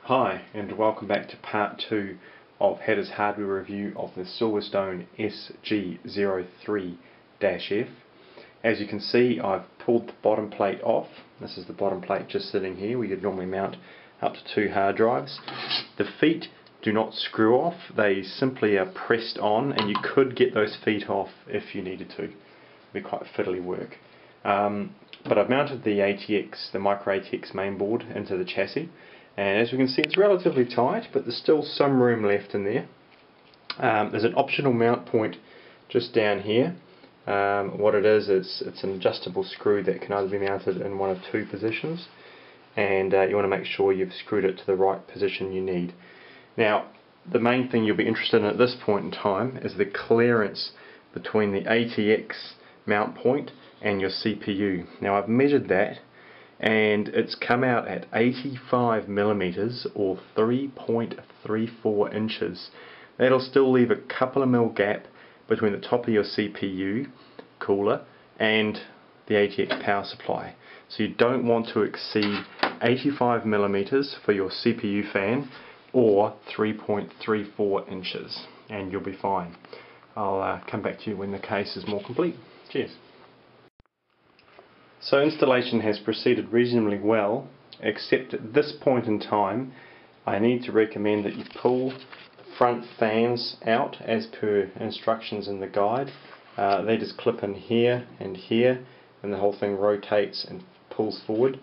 Hi, and welcome back to part 2 of Header's hardware review of the Silverstone SG03-F. As you can see, I've pulled the bottom plate off. This is the bottom plate just sitting here where you'd normally mount up to 2 hard drives. The feet do not screw off, they simply are pressed on, and you could get those feet off if you needed to. It'd be quite fiddly work. But I've mounted the ATX, the micro ATX mainboard into the chassis. And as we can see, it's relatively tight, but there's still some room left in there. There's an optional mount point just down here. What it is, it's an adjustable screw that can either be mounted in one of 2 positions, and you want to make sure you've screwed it to the right position you need. Now, the main thing you'll be interested in at this point in time is the clearance between the ATX mount point and your CPU. Now, I've measured that, and it's come out at 85 millimeters or 3.34 inches. That'll still leave a couple of mil gap between the top of your CPU cooler and the ATX power supply. So you don't want to exceed 85 millimeters for your CPU fan or 3.34 inches, and you'll be fine. I'll come back to you when the case is more complete. Cheers. So installation has proceeded reasonably well, except at this point in time I need to recommend that you pull the front fans out as per instructions in the guide. They just clip in here, and the whole thing rotates and pulls forward,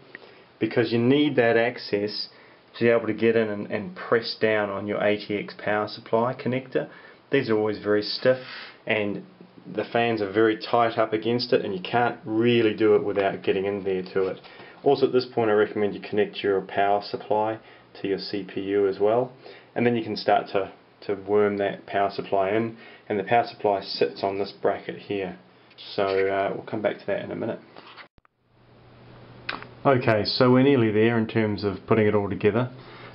because you need that access to be able to get in and press down on your ATX power supply connector. These are always very stiff, and the fans are very tight up against it, and you can't really do it without getting in there to it. Also, at this point I recommend you connect your power supply to your CPU as well, and then you can start to worm that power supply in, and the power supply sits on this bracket here. So we'll come back to that in a minute. Okay, so we're nearly there in terms of putting it all together.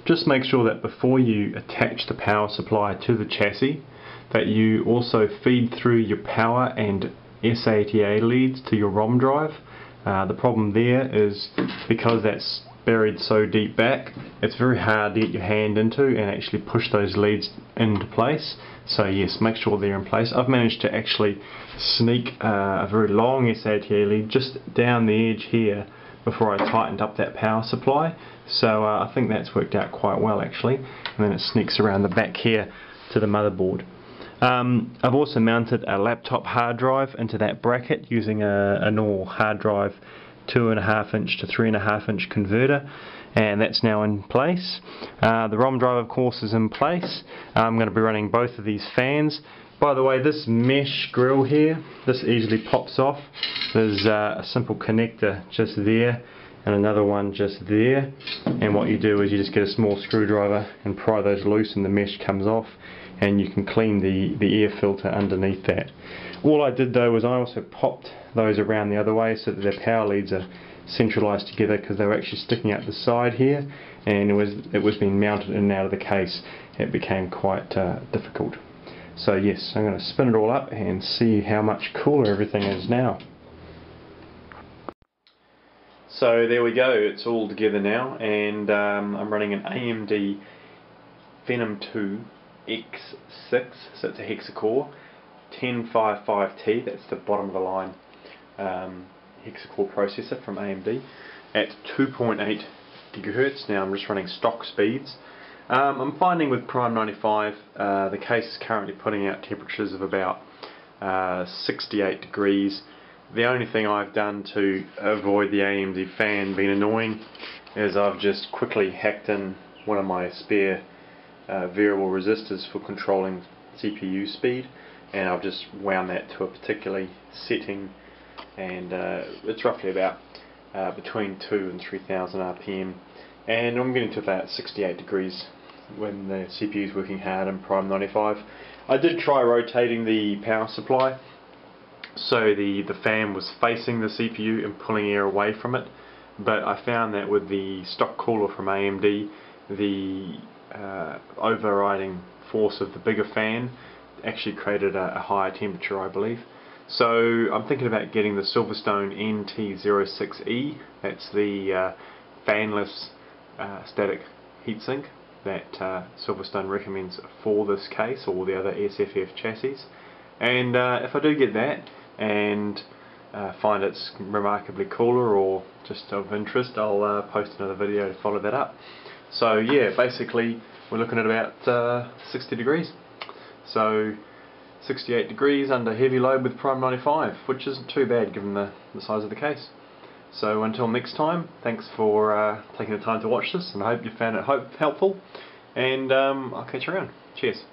Just make sure that before you attach the power supply to the chassis, that you also feed through your power and SATA leads to your ROM drive. The problem there is, because that's buried so deep back, it's very hard to get your hand into and actually push those leads into place. So yes, make sure they're in place. I've managed to actually sneak a very long SATA lead just down the edge here before I tightened up that power supply. So I think that's worked out quite well actually. And then it sneaks around the back here to the motherboard. I've also mounted a laptop hard drive into that bracket using a normal hard drive 2.5 inch to 3.5 inch converter, and that's now in place. The ROM drive of course is in place. I'm going to be running both of these fans. By the way, this mesh grill here, this easily pops off. There's a simple connector just there and another one just there, and what you do is you just get a small screwdriver and pry those loose and the mesh comes off, and you can clean the air filter underneath that. All I did though was I also popped those around the other way so that their power leads are centralised together, because they were actually sticking out the side here, and it was being mounted in and out of the case. It became quite difficult. So yes, I'm going to spin it all up and see how much cooler everything is now. So there we go, it's all together now, and I'm running an AMD Venom 2 X6, so it's a hexa-core 1055T, that's the bottom of the line hexa-core processor from AMD at 2.8 GHz. Now I'm just running stock speeds. I'm finding with Prime 95 the case is currently putting out temperatures of about 68 degrees. The only thing I've done to avoid the AMD fan being annoying is I've just quickly hacked in one of my spare variable resistors for controlling CPU speed, and I've just wound that to a particular setting, and it's roughly about between 2 and 3000 RPM, and I'm getting to about 68 degrees when the CPU is working hard in Prime 95. I did try rotating the power supply so the fan was facing the CPU and pulling air away from it, but I found that with the stock cooler from AMD, the overriding force of the bigger fan actually created a higher temperature, I believe. So I'm thinking about getting the Silverstone NT06-E. That's the fanless static heatsink that Silverstone recommends for this case, or the other SFF chassis. And if I do get that and find it's remarkably cooler or just of interest, I'll post another video to follow that up. So yeah, basically we're looking at about 60 degrees. So 68 degrees under heavy load with Prime 95, which isn't too bad given the size of the case. So until next time, thanks for taking the time to watch this, and I hope you found it helpful, and I'll catch you around. Cheers.